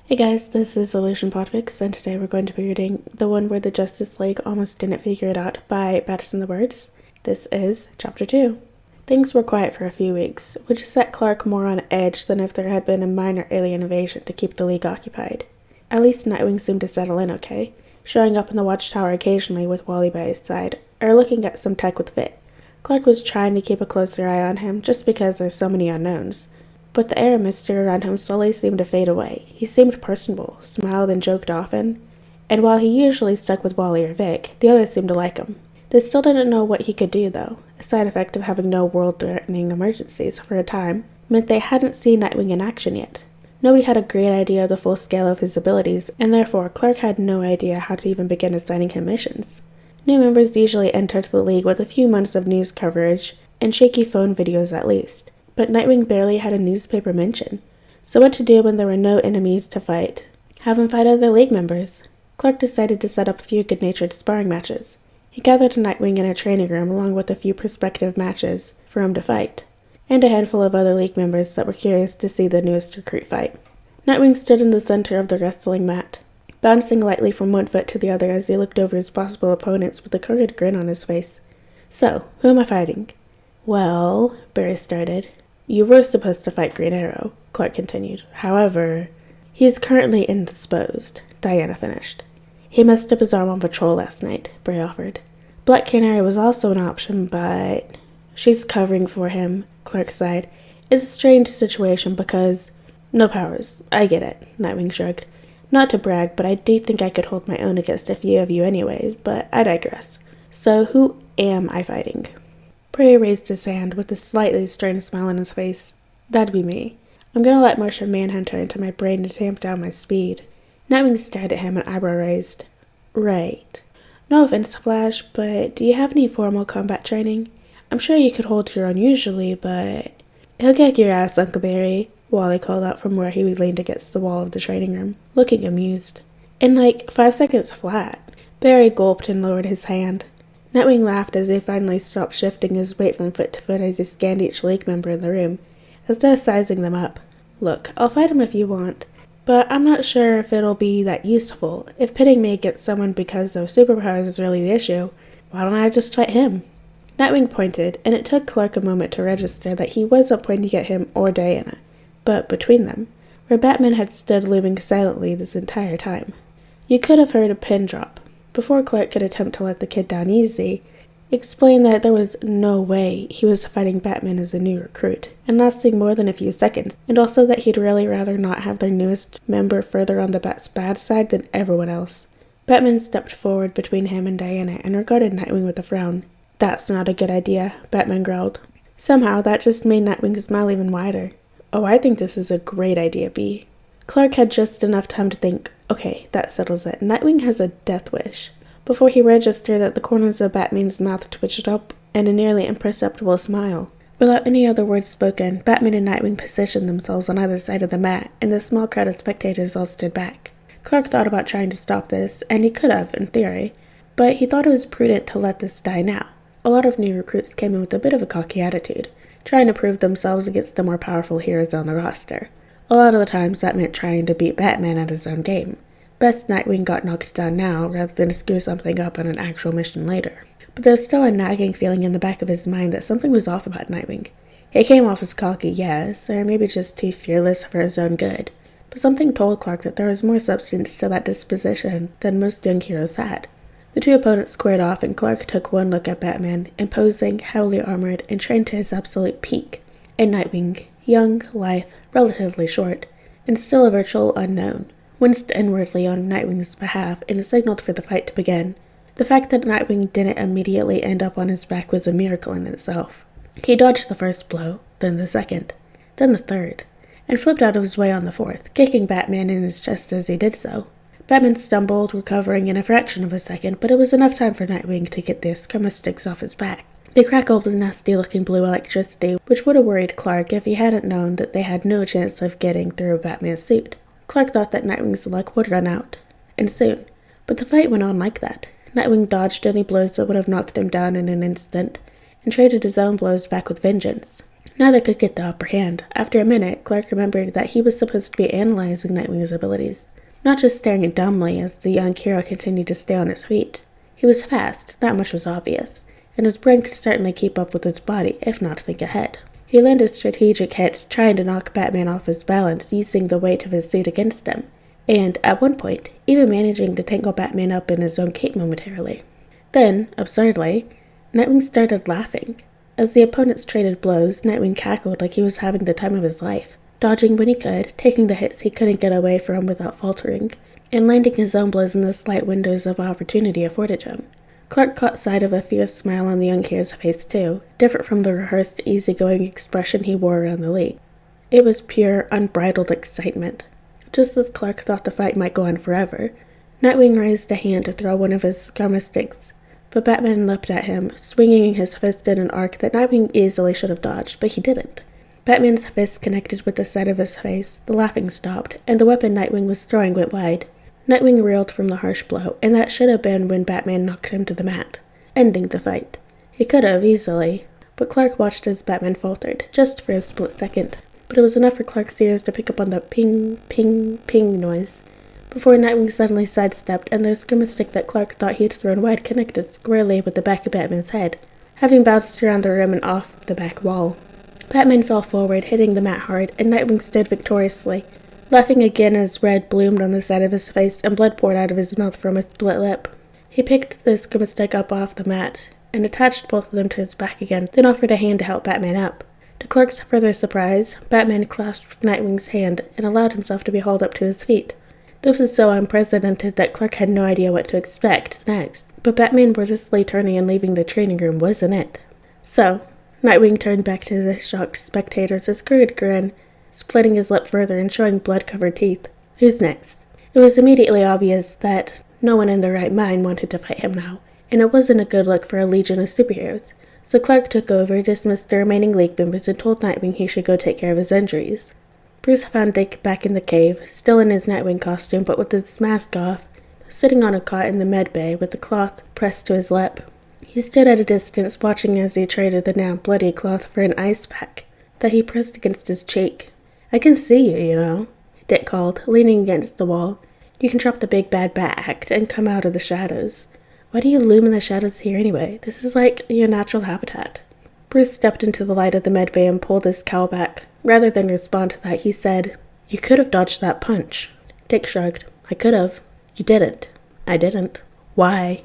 Hey guys, this is Podfic, and today we're going to be reading the one where the Justice League almost didn't figure it out by Madison the Words. This is Chapter 2. Things were quiet for a few weeks, which set Clark more on edge than if there had been a minor alien invasion to keep the League occupied. At least Nightwing seemed to settle in okay, showing up in the watchtower occasionally with Wally by his side, or looking at some tech with Fit. Clark was trying to keep a closer eye on him just because there's so many unknowns. But the air of mystery around him slowly seemed to fade away. He seemed personable, smiled and joked often, and while he usually stuck with Wally or Vic, the others seemed to like him. They still didn't know what he could do, though. A side effect of having no world-threatening emergencies for a time meant they hadn't seen Nightwing in action yet. Nobody had a great idea of the full scale of his abilities, and therefore Clark had no idea how to even begin assigning him missions. New members usually entered the League with a few months of news coverage and shaky phone videos at least. But Nightwing barely had a newspaper mention. So what to do when there were no enemies to fight? Have him fight other League members. Clark decided to set up a few good-natured sparring matches. He gathered Nightwing in a training room along with a few prospective matches for him to fight, and a handful of other League members that were curious to see the newest recruit fight. Nightwing stood in the center of the wrestling mat, bouncing lightly from one foot to the other as he looked over his possible opponents with a crooked grin on his face. So, who am I fighting? Well, Barry started. You were supposed to fight Green Arrow, Clark continued. However, he is currently indisposed, Diana finished. He messed up his arm on patrol last night, Barry offered. Black Canary was also an option, but she's covering for him, Clark sighed. It's a strange situation because no powers. I get it, Nightwing shrugged. Not to brag, but I do think I could hold my own against a few of you anyways, but I digress. So who am I fighting? Barry raised his hand with a slightly strained smile on his face. That'd be me. I'm gonna let Martian Manhunter into my brain to tamp down my speed. Nightwing stared at him, an eyebrow raised. Right. No offense, Flash, but do you have any formal combat training? I'm sure you could hold your own usually, but... He'll kick your ass, Uncle Barry, Wally called out from where he leaned against the wall of the training room, looking amused. In like 5 seconds flat. Barry gulped and lowered his hand. Nightwing laughed as he finally stopped shifting his weight from foot to foot as he scanned each League member in the room, as though sizing them up. Look, I'll fight him if you want, but I'm not sure if it'll be that useful. If pitting me against someone because of superpowers is really the issue, why don't I just fight him? Nightwing pointed, and it took Clark a moment to register that he wasn't pointing at him or Diana, but between them, where Batman had stood looming silently this entire time. You could have heard a pin drop. Before Clark could attempt to let the kid down easy, explained that there was no way he was fighting Batman as a new recruit, and lasting more than a few seconds, and also that he'd really rather not have their newest member further on the Bat's bad side than everyone else. Batman stepped forward between him and Diana and regarded Nightwing with a frown. That's not a good idea, Batman growled. Somehow, that just made Nightwing smile even wider. Oh, I think this is a great idea, B. Clark had just enough time to think, okay, that settles it. Nightwing has a death wish. Before he registered that the corners of Batman's mouth twitched up in a nearly imperceptible smile. Without any other words spoken, Batman and Nightwing positioned themselves on either side of the mat, and the small crowd of spectators all stood back. Clark thought about trying to stop this, and he could have, in theory, but he thought it was prudent to let this die now. A lot of new recruits came in with a bit of a cocky attitude, trying to prove themselves against the more powerful heroes on the roster. A lot of the times that meant trying to beat Batman at his own game. Best Nightwing got knocked down now rather than screw something up on an actual mission later. But there was still a nagging feeling in the back of his mind that something was off about Nightwing. He came off as cocky, yes, or maybe just too fearless for his own good. But something told Clark that there was more substance to that disposition than most young heroes had. The two opponents squared off, and Clark took one look at Batman, imposing, heavily armored, and trained to his absolute peak. And Nightwing, young, lithe, relatively short, and still a virtual unknown, winced inwardly on Nightwing's behalf and signaled for the fight to begin. The fact that Nightwing didn't immediately end up on his back was a miracle in itself. He dodged the first blow, then the second, then the third, and flipped out of his way on the fourth, kicking Batman in his chest as he did so. Batman stumbled, recovering in a fraction of a second, but it was enough time for Nightwing to get the eskrima sticks off his back. They crackled with nasty-looking blue electricity, which would have worried Clark if he hadn't known that they had no chance of getting through Batman's suit. Clark thought that Nightwing's luck would run out, and soon. But the fight went on like that. Nightwing dodged any blows that would have knocked him down in an instant, and traded his own blows back with vengeance. Neither could get the upper hand. After a minute, Clark remembered that he was supposed to be analyzing Nightwing's abilities, not just staring dumbly as the young hero continued to stay on his feet. He was fast, that much was obvious, and his brain could certainly keep up with his body, if not think ahead. He landed strategic hits, trying to knock Batman off his balance using the weight of his suit against him, and, at one point, even managing to tangle Batman up in his own cape momentarily. Then, absurdly, Nightwing started laughing. As the opponents traded blows, Nightwing cackled like he was having the time of his life, dodging when he could, taking the hits he couldn't get away from without faltering, and landing his own blows in the slight windows of opportunity afforded him. Clark caught sight of a fierce smile on the young hero's face too, different from the rehearsed, easygoing expression he wore around the league. It was pure, unbridled excitement. Just as Clark thought the fight might go on forever, Nightwing raised a hand to throw one of his sticks, but Batman leapt at him, swinging his fist in an arc that Nightwing easily should have dodged, but he didn't. Batman's fist connected with the side of his face, the laughing stopped, and the weapon Nightwing was throwing went wide. Nightwing reeled from the harsh blow, and that should have been when Batman knocked him to the mat, ending the fight. He could have, easily, but Clark watched as Batman faltered, just for a split second, but it was enough for Clark's ears to pick up on the ping, ping, ping noise, before Nightwing suddenly sidestepped and the stick that Clark thought he'd thrown wide connected squarely with the back of Batman's head, having bounced around the room and off the back wall. Batman fell forward, hitting the mat hard, and Nightwing stood victoriously, laughing again as red bloomed on the side of his face and blood poured out of his mouth from a split lip. He picked the stick up off the mat and attached both of them to his back again, then offered a hand to help Batman up. To Clark's further surprise, Batman clasped Nightwing's hand and allowed himself to be hauled up to his feet. This was so unprecedented that Clark had no idea what to expect next, but Batman wordlessly turning and leaving the training room wasn't it. So, Nightwing turned back to the shocked spectators, a screwed grin, splitting his lip further and showing blood-covered teeth. Who's next? It was immediately obvious that no one in their right mind wanted to fight him now, and it wasn't a good look for a legion of superheroes. So Clark took over, dismissed the remaining league members, and told Nightwing he should go take care of his injuries. Bruce found Dick back in the cave, still in his Nightwing costume but with his mask off, sitting on a cot in the med bay with the cloth pressed to his lip. He stood at a distance, watching as he traded the now bloody cloth for an ice pack that he pressed against his cheek. "I can see you, you know," Dick called, leaning against the wall. "You can drop the big bad bat act and come out of the shadows. Why do you loom in the shadows here anyway? This is like your natural habitat." Bruce stepped into the light of the med bay and pulled his cowl back. Rather than respond to that, he said, "You could have dodged that punch." Dick shrugged. "I could have. You didn't." "I didn't." "Why?"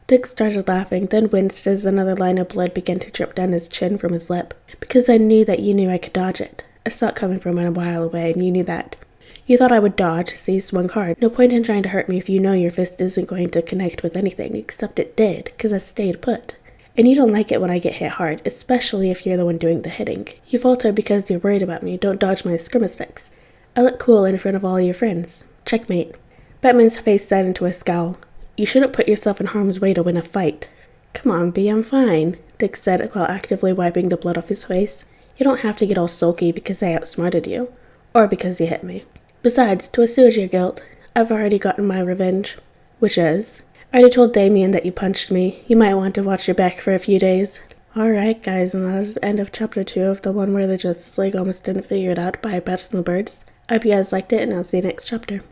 Dick started laughing, then winced as another line of blood began to drip down his chin from his lip. "Because I knew that you knew I could dodge it. I saw it coming from a mile away, and you knew that. You thought I would dodge, so you swung hard. No point in trying to hurt me if you know your fist isn't going to connect with anything, except it did, because I stayed put. And you don't like it when I get hit hard, especially if you're the one doing the hitting. You falter because you're worried about me, don't dodge my sticks. I look cool in front of all your friends. Checkmate." Batman's face set into a scowl. "You shouldn't put yourself in harm's way to win a fight." "Come on, B, I'm fine," Dick said while actively wiping the blood off his face. "You don't have to get all sulky because I outsmarted you, or because you hit me. Besides, to assuage your guilt, I've already gotten my revenge. Which is, I already told Damien that you punched me. You might want to watch your back for a few days." Alright guys, and that is the end of chapter 2 of the one where the Justice League almost didn't figure it out by Bats and the Birds. I hope you guys liked it, and I'll see you next chapter.